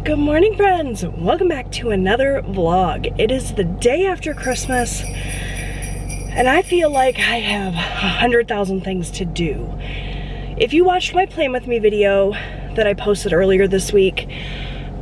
Good morning, friends. Welcome back to another vlog. It is the day after Christmas and I feel like I have 100,000 things to do. If you watched my Plan With Me video that I posted earlier this week,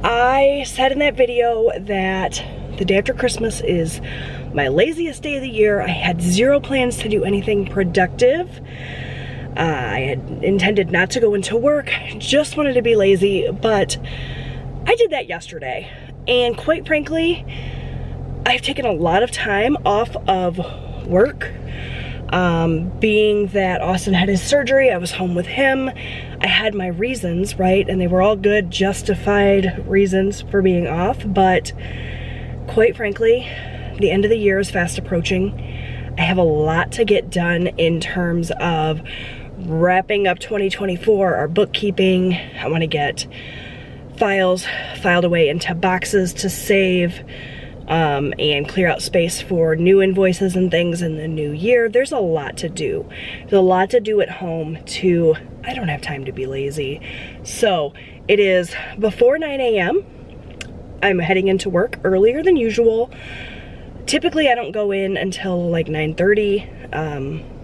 I said in that video that the day after Christmas is my laziest day of the year. I had zero plans to do anything productive. I had intended not to go into work, just wanted to be lazy, but I did that yesterday. And quite frankly, I've taken a lot of time off of work. Being that Austin had his surgery, I was home with him. I had my reasons, right? And they were all good, justified reasons for being off. But quite frankly, the end of the year is fast approaching. I have a lot to get done in terms of wrapping up 2024, our bookkeeping. I want to get files filed away into boxes to save and clear out space for new invoices and things in the new year. There's a lot to do. There's a lot to do at home too. I don't have time to be lazy. So it is before 9 a.m. I'm heading into work earlier than usual. Typically I don't go in until like 9:30.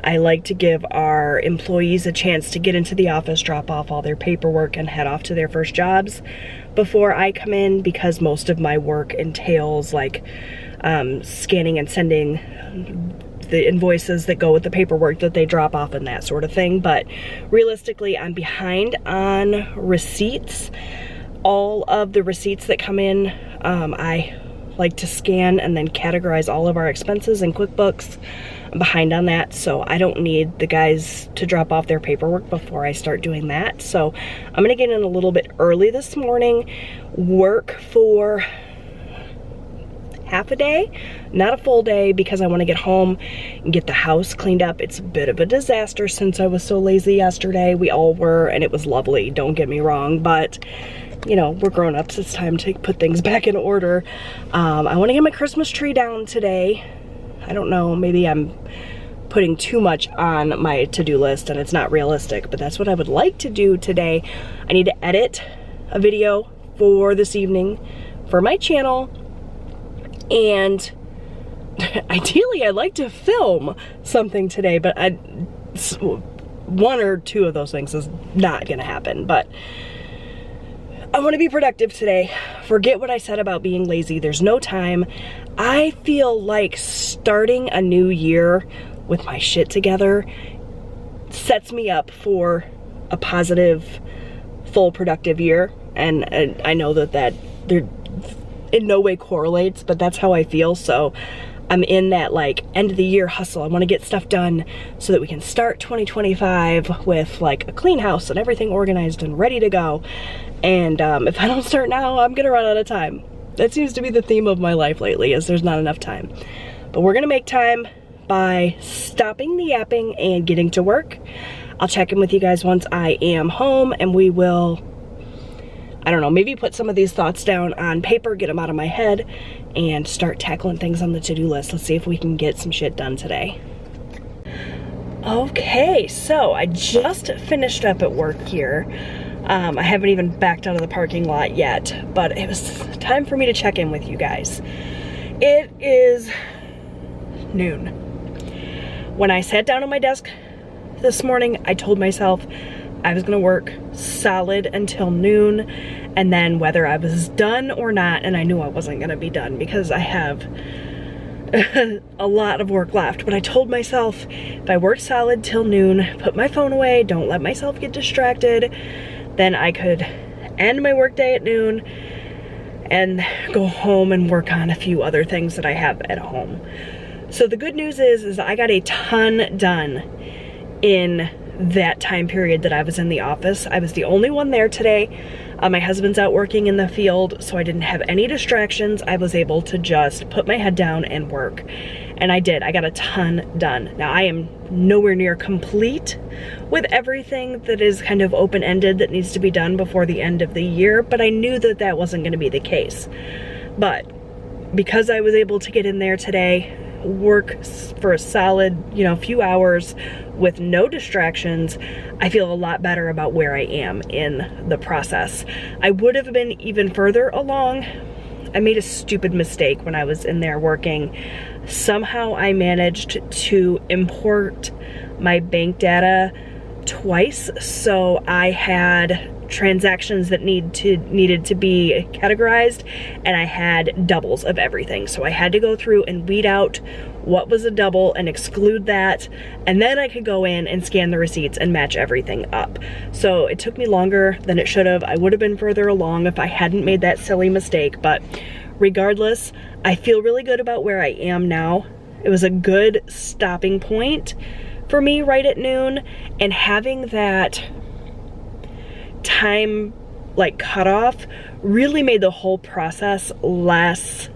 I like to give our employees a chance to get into the office, drop off all their paperwork, and head off to their first jobs before I come in, because most of my work entails like scanning and sending the invoices that go with the paperwork that they drop off and that sort of thing. But realistically, I'm behind on receipts. All of the receipts that come in, I like to scan and then categorize all of our expenses in QuickBooks. I'm behind on that, so I don't need the guys to drop off their paperwork before I start doing that. So I'm gonna get in a little bit early this morning, work for half a day, not a full day, because I want to get home and get the house cleaned up. It's a bit of a disaster since I was so lazy yesterday. We all were, and it was lovely, don't get me wrong, but you know, we're grown-ups. It's time to put things back in order. I want to get my Christmas tree down today. I don't know, maybe I'm putting too much on my to-do list and it's not realistic, but that's what I would like to do today. I need to edit a video for this evening for my channel, and ideally I'd like to film something today, but one or two of those things is not gonna happen. But I want to be productive today. Forget what I said about being lazy. There's no time. I feel like starting a new year with my shit together sets me up for a positive, full productive year. And I know that there in no way correlates, but that's how I feel. So I'm in that like end of the year hustle. I want to get stuff done so that we can start 2025 with like a clean house and everything organized and ready to go. And if I don't start now, I'm gonna run out of time. That seems to be the theme of my life lately, is there's not enough time. But we're gonna make time by stopping the yapping and getting to work. I'll check in with you guys once I am home, and we will, I don't know, maybe put some of these thoughts down on paper, get them out of my head, and start tackling things on the to-do list. Let's see if we can get some shit done today. Okay, so I just finished up at work here. I haven't even backed out of the parking lot yet, but it was time for me to check in with you guys. It is noon. When I sat down at my desk this morning, I told myself I was gonna work solid until noon, and then whether I was done or not, and I knew I wasn't gonna be done because I have a lot of work left, but I told myself if I work solid till noon, put my phone away, don't let myself get distracted, then I could end my workday at noon and go home and work on a few other things that I have at home. So the good news is I got a ton done in that time period that I was in the office. I was the only one there today. My husband's out working in the field, so I didn't have any distractions. I was able to just put my head down and work. And I did. I got a ton done. Now I am nowhere near complete with everything that is kind of open-ended that needs to be done before the end of the year, but I knew that that wasn't going to be the case. But because I was able to get in there today, work for a solid, you know, few hours with no distractions, I feel a lot better about where I am in the process. I would have been even further along. I made a stupid mistake when I was in there working. Somehow I managed to import my bank data twice, so I had transactions that needed to be categorized, and I had doubles of everything. So I had to go through and weed out what was a double and exclude that, and then I could go in and scan the receipts and match everything up. So it took me longer than it should have. I would have been further along if I hadn't made that silly mistake, but regardless, I feel really good about where I am now. It was a good stopping point for me right at noon, and having that time like cutoff really made the whole process less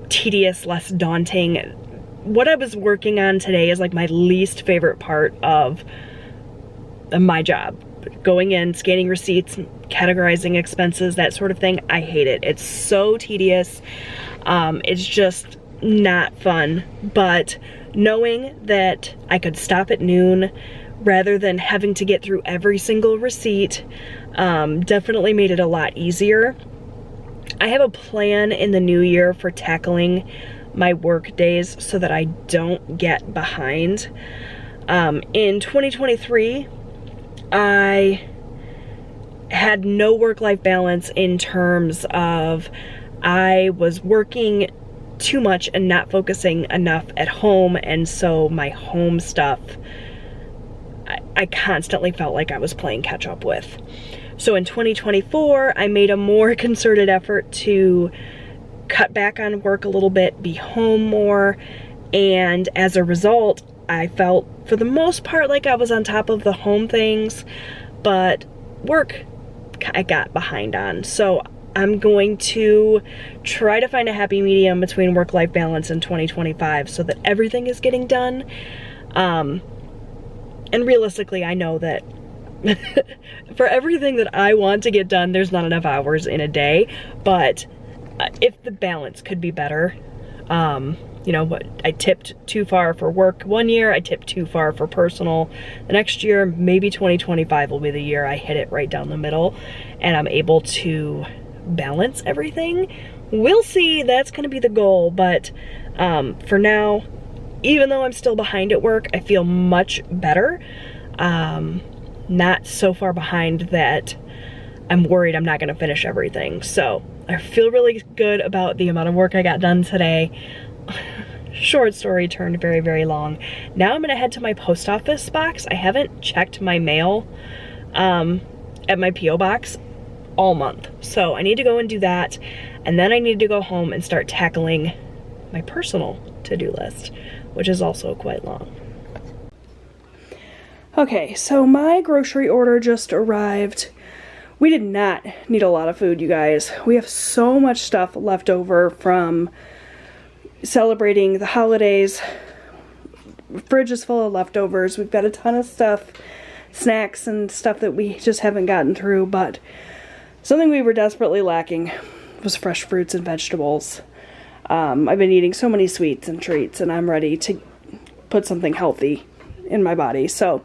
tedious, less daunting. What I was working on today is like my least favorite part of my job. Going in, scanning receipts, categorizing expenses, that sort of thing. I hate it. It's so tedious. It's just not fun. But knowing that I could stop at noon rather than having to get through every single receipt definitely made it a lot easier. I have a plan in the new year for tackling my work days so that I don't get behind. In 2023, I had no work-life balance in terms of I was working too much and not focusing enough at home, and so my home stuff I constantly felt like I was playing catch up with. So in 2024, I made a more concerted effort to cut back on work a little bit, be home more, and as a result, I felt for the most part like I was on top of the home things, but work I got behind on. So I'm going to try to find a happy medium between work-life balance in 2025 so that everything is getting done. And realistically, I know that for everything that I want to get done, there's not enough hours in a day, but if the balance could be better, you know, what I tipped too far for work one year, I tipped too far for personal. The next year, maybe 2025 will be the year I hit it right down the middle and I'm able to balance everything. We'll see, that's gonna be the goal, but for now, even though I'm still behind at work, I feel much better. Not so far behind that I'm worried I'm not gonna finish everything. So I feel really good about the amount of work I got done today. Short story turned very, very long. Now I'm gonna head to my post office box. I haven't checked my mail at my P.O. box all month. So I need to go and do that. And then I need to go home and start tackling my personal to-do list, which is also quite long. Okay, so my grocery order just arrived. We did not need a lot of food, you guys. We have so much stuff left over from celebrating the holidays. Fridge is full of leftovers. We've got a ton of stuff, snacks and stuff that we just haven't gotten through, but something we were desperately lacking was fresh fruits and vegetables. I've been eating so many sweets and treats, and I'm ready to put something healthy in my body. So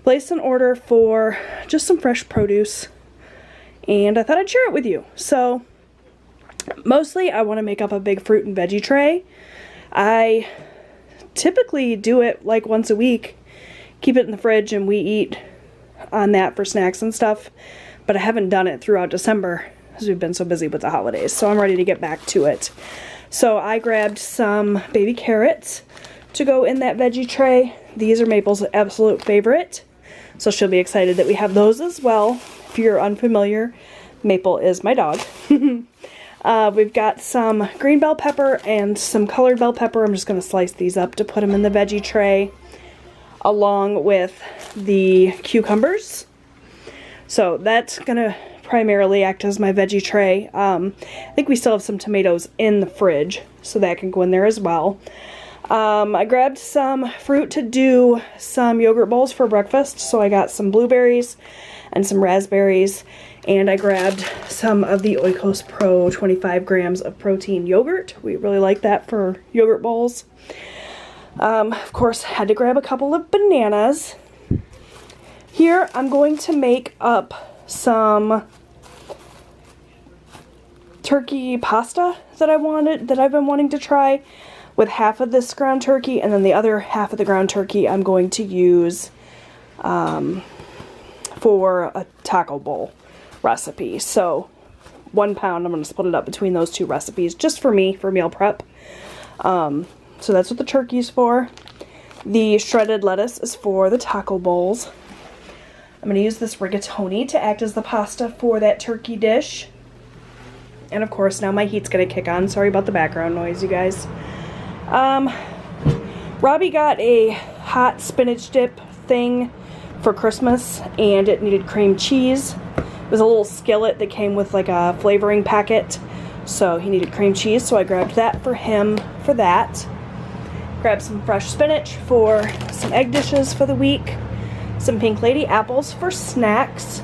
placed an order for just some fresh produce, and I thought I'd share it with you. So mostly I want to make up a big fruit and veggie tray. I typically do it like once a week, keep it in the fridge, and we eat on that for snacks and stuff, but I haven't done it throughout December because we've been so busy with the holidays, so I'm ready to get back to it. So I grabbed some baby carrots to go in that veggie tray. These are Maple's absolute favorite, so she'll be excited that we have those as well. If you're unfamiliar, Maple is my dog. We've got some green bell pepper and some colored bell pepper. I'm just going to slice these up to put them in the veggie tray, along with the cucumbers. So that's going to primarily act as my veggie tray. I think we still have some tomatoes in the fridge, so that can go in there as well. I grabbed some fruit to do some yogurt bowls for breakfast, so I got some blueberries and some raspberries, And I grabbed some of the Oikos Pro 25 grams of protein yogurt. We really like that for yogurt bowls. Of course, had to grab a couple of bananas. Here, I'm going to make up some turkey pasta that I've been wanting to try with half of this ground turkey, and then the other half of the ground turkey I'm going to use for a taco bowl recipe. So 1 pound, I'm going to split it up between those two recipes just for me, for meal prep. So that's what the turkey's for. The shredded lettuce is for the taco bowls. I'm going to use this rigatoni to act as the pasta for that turkey dish. And of course, now my heat's going to kick on. Sorry about the background noise, you guys. Robbie got a hot spinach dip thing for Christmas, and it needed cream cheese. It was a little skillet that came with like a flavoring packet, so he needed cream cheese, so I grabbed that for him for that. Grabbed some fresh spinach for some egg dishes for the week. Some Pink Lady apples for snacks.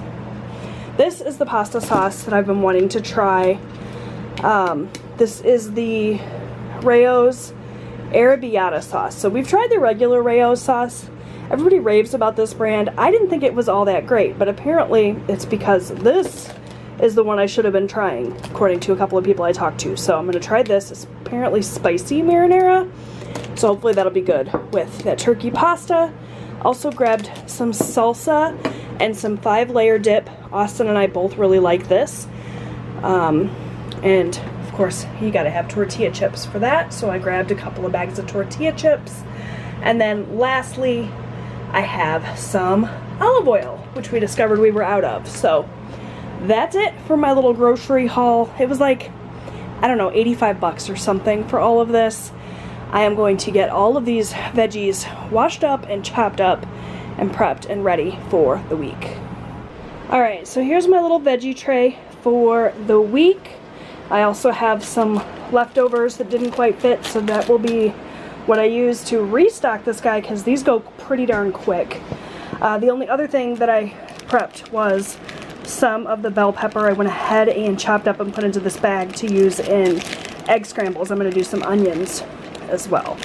This is the pasta sauce that I've been wanting to try. This is the Rayo's Arrabbiata sauce. So we've tried the regular Rayo's sauce. Everybody raves about this brand. I didn't think it was all that great, but apparently it's because this is the one I should have been trying, according to a couple of people I talked to. So I'm going to try this. It's apparently spicy marinara, so hopefully that'll be good with that turkey pasta. Also grabbed some salsa and some 5-layer dip. Austin and I both really like this. And of course, you gotta have tortilla chips for that, so I grabbed a couple of bags of tortilla chips. And then lastly, I have some olive oil, which we discovered we were out of. So that's it for my little grocery haul. It was like, I don't know, 85 bucks or something for all of this. I am going to get all of these veggies washed up and chopped up and prepped and ready for the week. Alright, so here's my little veggie tray for the week. I also have some leftovers that didn't quite fit, so that will be what I use to restock this guy, because these go pretty darn quick. The only other thing that I prepped was some of the bell pepper. I went ahead and chopped up and put into this bag to use in egg scrambles. I'm going to do some onions as well.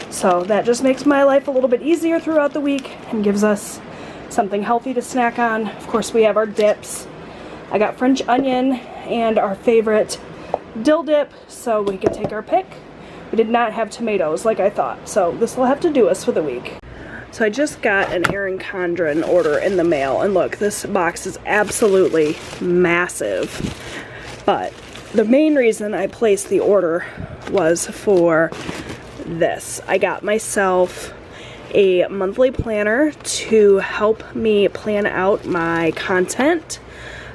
So that just makes my life a little bit easier throughout the week and gives us something healthy to snack on. Of course, we have our dips. I got French onion and our favorite dill dip, so we could take our pick. We did not have tomatoes like I thought, so this will have to do us for the week. So I just got an Erin Condren order in the mail, and look, this box is absolutely massive. But the main reason I placed the order was for this. I got myself a monthly planner to help me plan out my content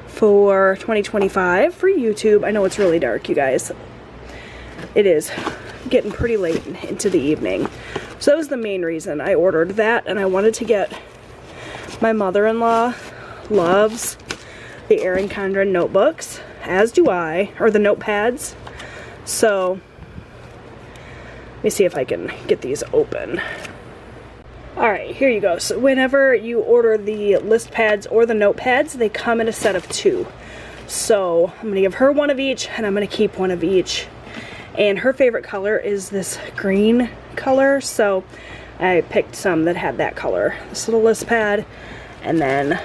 for 2025 for YouTube. I know it's really dark, you guys. It is getting pretty late into the evening. So that was the main reason I ordered that, and I wanted to get, my mother-in-law loves the Erin Condren notebooks, as do I, or the notepads. So let me see if I can get these open. Alright, here you go. So whenever you order the list pads or the notepads, they come in a set of 2. So I'm going to give her one of each, and I'm going to keep one of each. And her favorite color is this green color, so I picked some that had that color. This little list pad, and then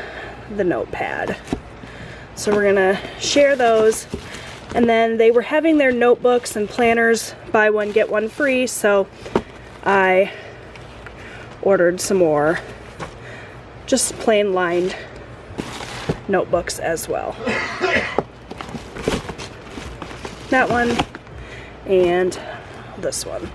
the notepad. So we're going to share those. And then they were having their notebooks and planners, buy one, get one free, so I ordered some more just plain lined notebooks as well. That one and this one.